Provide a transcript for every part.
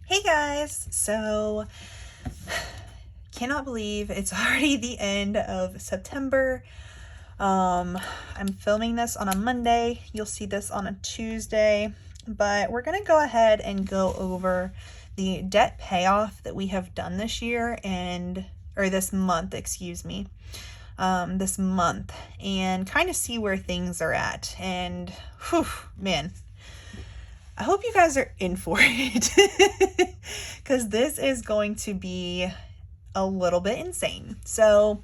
Hey guys! So, cannot believe it's already the end of September. I'm filming this on a Monday. You'll see this on a Tuesday. But we're going to go ahead and go over the debt payoff that we have done this year or this month, excuse me. This month, and kind of see where things are at. And, whew, man, I hope you guys are in for it because this is going to be a little bit insane. So,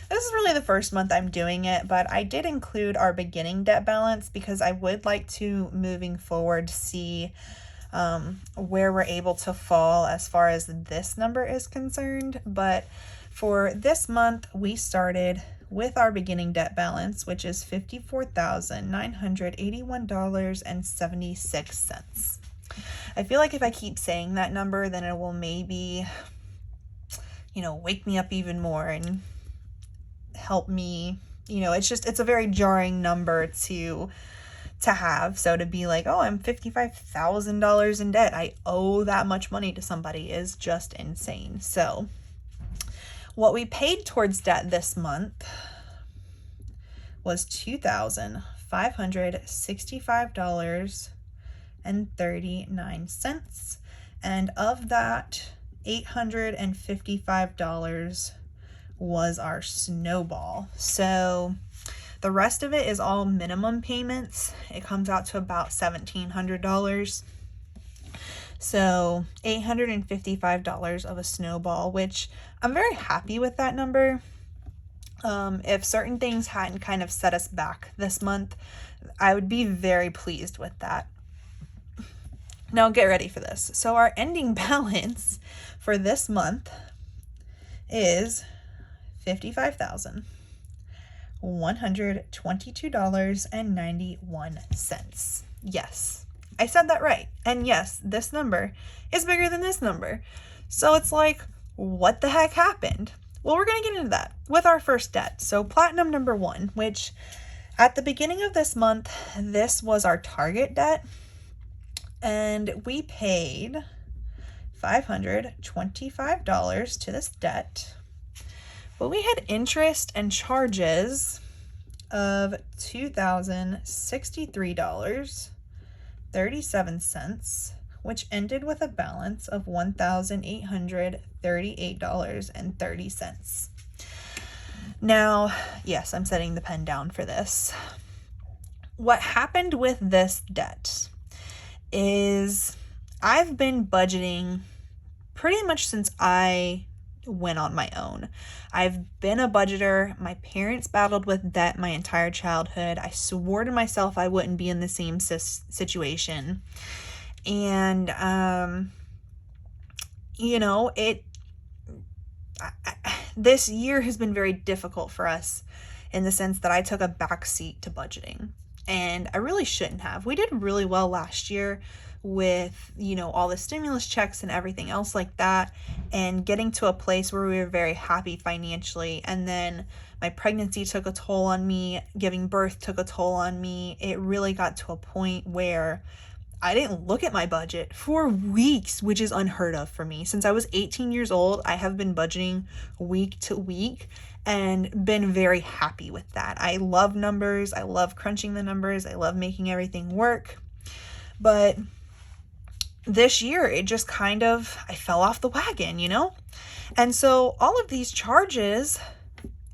this is really the first month I'm doing it, but I did include our beginning debt balance because I would like to, moving forward, see where we're able to fall as far as this number is concerned. But for this month, we started with our beginning debt balance, which is $54,981.76. I feel like if I keep saying that number, then it will maybe, wake me up even more and help me. It's a very jarring number to have. So to be like, oh, I'm $55,000 in debt, I owe that much money to somebody, is just insane. So what we paid towards debt this month was $2,565.39. And of that, $855 was our snowball. So the rest of it is all minimum payments. It comes out to about $1,700. So $855 of a snowball, which I'm very happy with that number. If certain things hadn't kind of set us back this month, I would be very pleased with that. Now get ready for this. So our ending balance for this month is $55,122.91. Yes, I said that right. And yes, this number is bigger than this number. So it's like, what the heck happened? Well, we're going to get into that with our first debt. So platinum number 1, which at the beginning of this month, this was our target debt. And we paid $525 to this debt. But we had interest and charges of $2,063.37, which ended with a balance of $1,838.30. Now, yes, I'm setting the pen down for this. What happened with this debt is I've been budgeting pretty much since I went on my own. I've been a budgeter. My parents battled with debt my entire childhood. I swore to myself I wouldn't be in the same situation. And, this year has been very difficult for us in the sense that I took a backseat to budgeting. And I really shouldn't have. We did really well last year with, all the stimulus checks and everything else like that, and getting to a place where we were very happy financially. And then my pregnancy took a toll on me. Giving birth took a toll on me. It really got to a point where I didn't look at my budget for weeks, which is unheard of for me. Since I was 18 years old, I have been budgeting week to week and been very happy with that. I love numbers. I love crunching the numbers. I love making everything work. But this year, it just I fell off the wagon, And so all of these charges,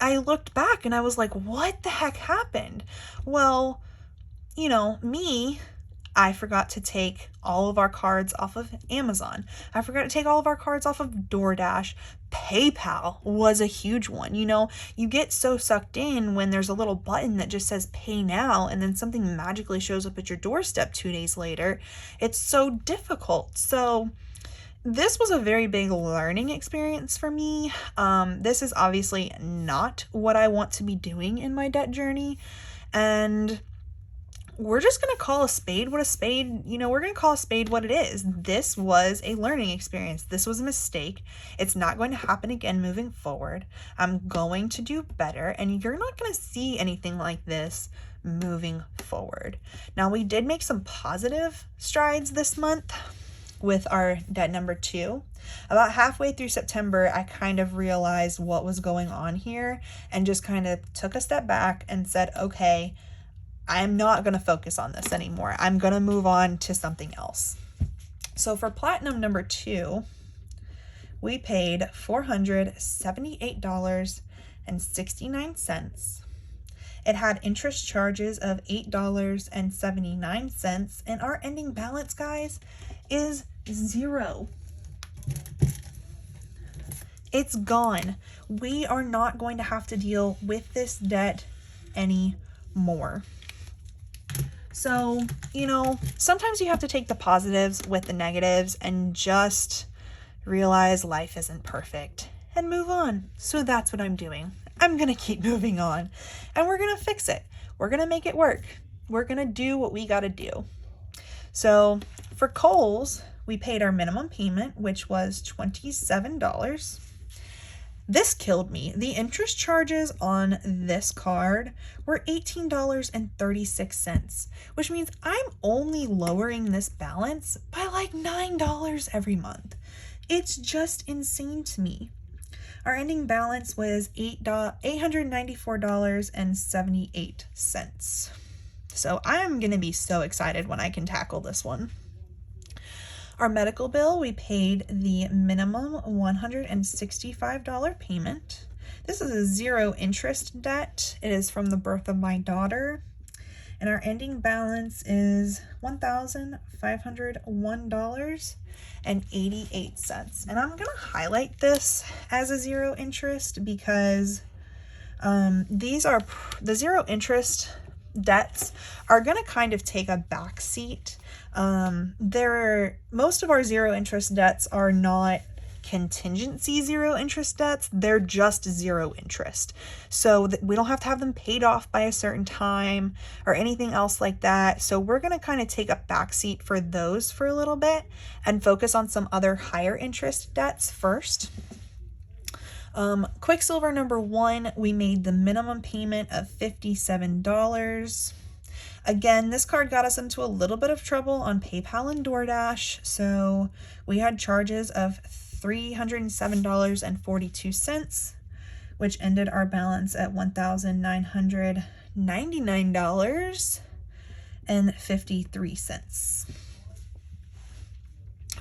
I looked back and I was like, what the heck happened? Well, I forgot to take all of our cards off of Amazon. I forgot to take all of our cards off of DoorDash. PayPal was a huge one. You get so sucked in when there's a little button that just says pay now, and then something magically shows up at your doorstep 2 days later. It's so difficult. So this was a very big learning experience for me. This is obviously not what I want to be doing in my debt journey. And we're just going to call a spade what a spade, we're going to call a spade what it is. This was a learning experience. This was a mistake. It's not going to happen again moving forward. I'm going to do better, and you're not going to see anything like this moving forward. Now, we did make some positive strides this month with our debt number 2. About halfway through September, I kind of realized what was going on here and just kind of took a step back and said, okay, I'm not going to focus on this anymore. I'm going to move on to something else. So for platinum number 2, we paid $478.69. It had interest charges of $8.79, and our ending balance, guys, is 0. It's gone. We are not going to have to deal with this debt anymore. So, sometimes you have to take the positives with the negatives and just realize life isn't perfect and move on. So that's what I'm doing. I'm going to keep moving on, and we're going to fix it. We're going to make it work. We're going to do what we got to do. So for Kohl's, we paid our minimum payment, which was $27. This killed me. The interest charges on this card were $18.36, which means I'm only lowering this balance by like $9 every month. It's just insane to me. Our ending balance was $894.78. So I'm going to be so excited when I can tackle this one. Our medical bill, we paid the minimum $165 payment. This is a 0 interest debt. It is from the birth of my daughter. And our ending balance is $1,501.88. And I'm going to highlight this as a 0 interest because these are the 0 interest debts are going to kind of take a back seat. Most of our 0 interest debts are not contingency 0 interest debts. They're just 0 interest. So we don't have to have them paid off by a certain time or anything else like that. So we're going to kind of take a back seat for those for a little bit and focus on some other higher interest debts first. Quicksilver number 1, we made the minimum payment of $57. Again, this card got us into a little bit of trouble on PayPal and DoorDash, so we had charges of $307.42, which ended our balance at $1,999.53.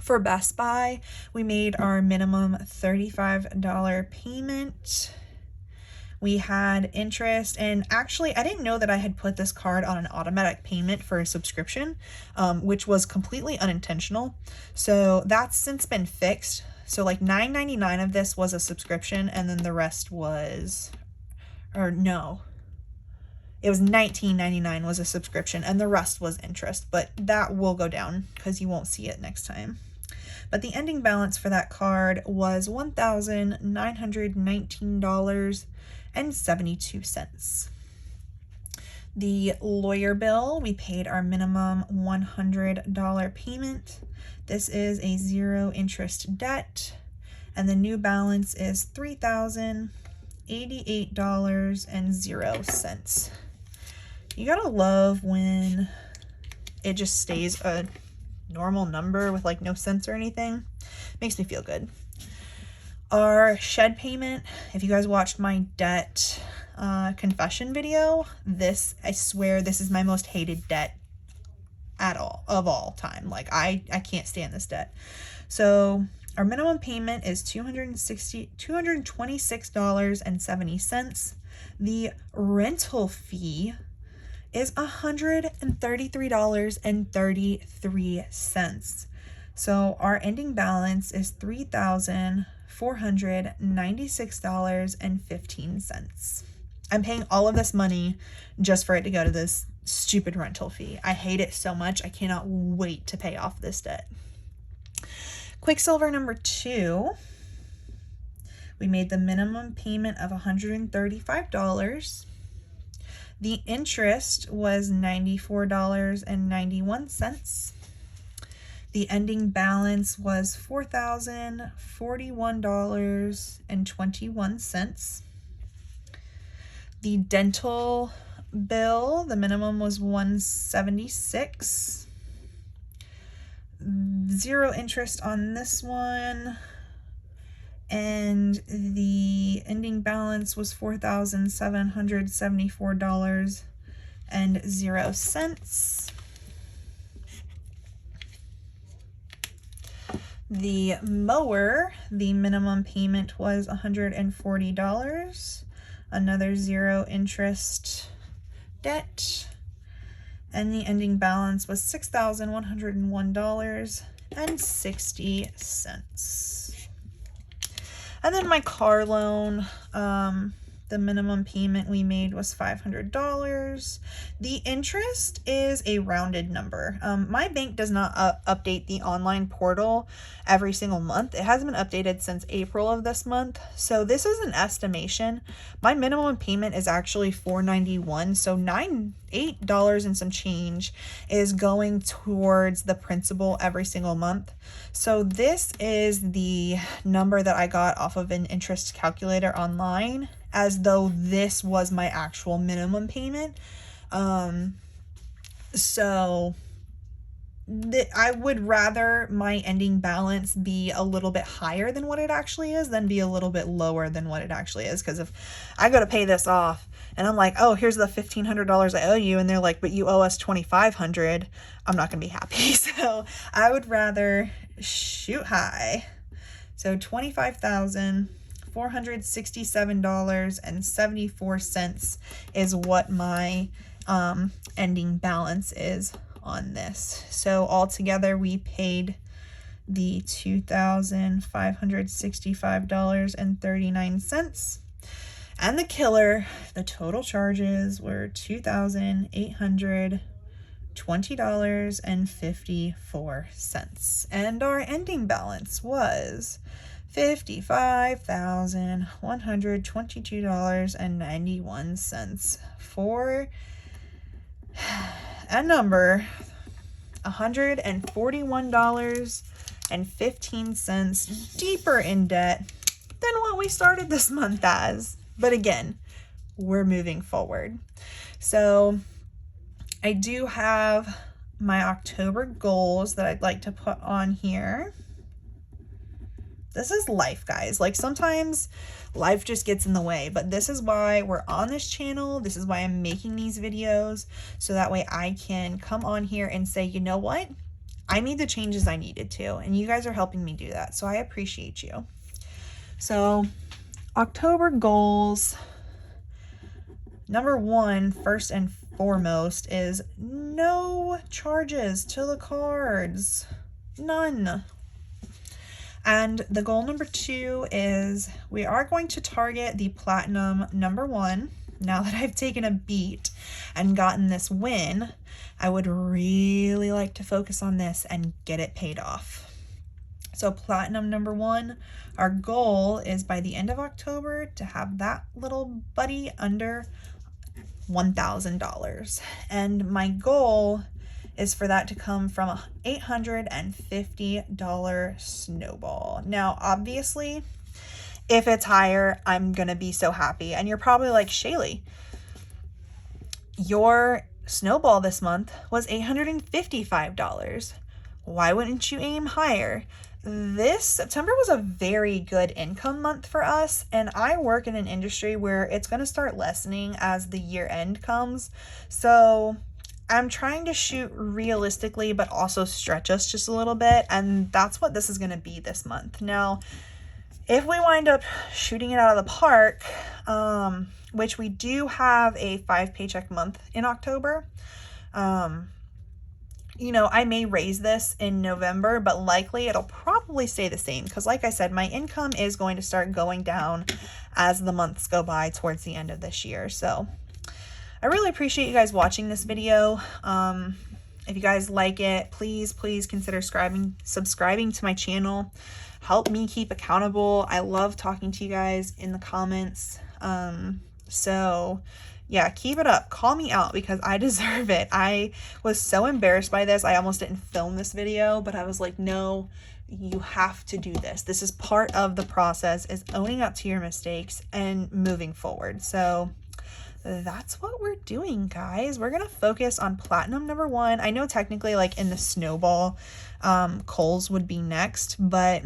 For Best Buy, we made our minimum $35 payment. We had interest, and actually I didn't know that I had put this card on an automatic payment for a subscription, which was completely unintentional. So that's since been fixed. So like $9.99 of this was a subscription, and then the rest was, or no, it was $19.99 was a subscription, and the rest was interest, but that will go down because you won't see it next time. But the ending balance for that card was $1,919.72. The lawyer bill, we paid our minimum $100 payment. This is a 0 interest debt, and the new balance is $3,088.00. You gotta love when it just stays a normal number with like no cents or anything. Makes me feel good. Our shed payment, if you guys watched my debt confession video, I swear this is my most hated debt of all time. Like I can't stand this debt. So our minimum payment is $226.70. The rental fee is $133.33. So our ending balance is $3,496.15. I'm paying all of this money just for it to go to this stupid rental fee. I hate it so much. I cannot wait to pay off this debt. Quicksilver number 2, we made the minimum payment of $135. The interest was $94.91. The ending balance was $4,041.21. The dental bill, the minimum was $176. 0 interest on this one. And the ending balance was $4,774.00. The mower, the minimum payment was $140, another 0 interest debt, and the ending balance was $6,101.60. And then my car loan, the minimum payment we made was $500. The interest is a rounded number. My bank does not update the online portal every single month. It hasn't been updated since April of this month. So this is an estimation. My minimum payment is actually $491. So $8 and some change is going towards the principal every single month. So this is the number that I got off of an interest calculator online, as though this was my actual minimum payment. So I would rather my ending balance be a little bit higher than what it actually is than be a little bit lower than what it actually is. Because if I go to pay this off and I'm like, oh, here's the $1,500 I owe you, and they're like, but you owe us $2,500, I'm not gonna be happy. So I would rather shoot high. So $25,467.74 is what my ending balance is on this. So altogether we paid the $2,565.39. And the killer, the total charges were $2,820.54. And our ending balance was $55,122.91 for a number $141.15 deeper in debt than what we started this month as. But again, we're moving forward. So I do have my October goals that I'd like to put on here. This is life, guys. Like, sometimes life just gets in the way, but this is why we're on this channel. This is why I'm making these videos, so that way I can come on here and say, you know what? I made the changes I needed to, and you guys are helping me do that. So I appreciate you. So October goals. Number one, first and foremost, is no charges to the cards. None. And the goal number 2 is we are going to target the platinum number 1. Now that I've taken a beat and gotten this win, I would really like to focus on this and get it paid off. So platinum number 1, our goal is by the end of October to have that little buddy under $1,000. And my goal is for that to come from a $850 snowball. Now, obviously, if it's higher, I'm gonna be so happy. And you're probably like, Shaylee, your snowball this month was $855. Why wouldn't you aim higher? This September was a very good income month for us, and I work in an industry where it's going to start lessening as the year end comes. So I'm trying to shoot realistically, but also stretch us just a little bit, and that's what this is going to be this month. Now, if we wind up shooting it out of the park, which we do have a 5 paycheck month in October, you know, I may raise this in November, but likely it'll probably stay the same because, like I said, my income is going to start going down as the months go by towards the end of this year. So I really appreciate you guys watching this video. If you guys like it, please consider subscribing to my channel. Help me keep accountable. I love talking to you guys in the comments. So yeah, keep it up. Call me out because I deserve it. I was so embarrassed by this. I almost didn't film this video, but I was like, no, you have to do this. This is part of the process, is owning up to your mistakes and moving forward. So that's what we're doing, guys. We're gonna focus on platinum number 1. I know technically like in the snowball, Kohl's would be next, but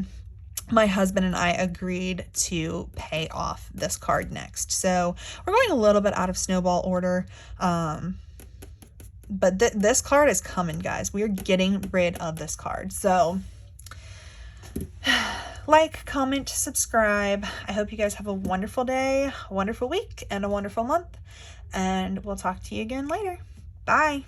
my husband and I agreed to pay off this card next. So we're going a little bit out of snowball order. But this card is coming, guys. We are getting rid of this card. So like, comment, subscribe. I hope you guys have a wonderful day, a wonderful week, and a wonderful month. And we'll talk to you again later. Bye.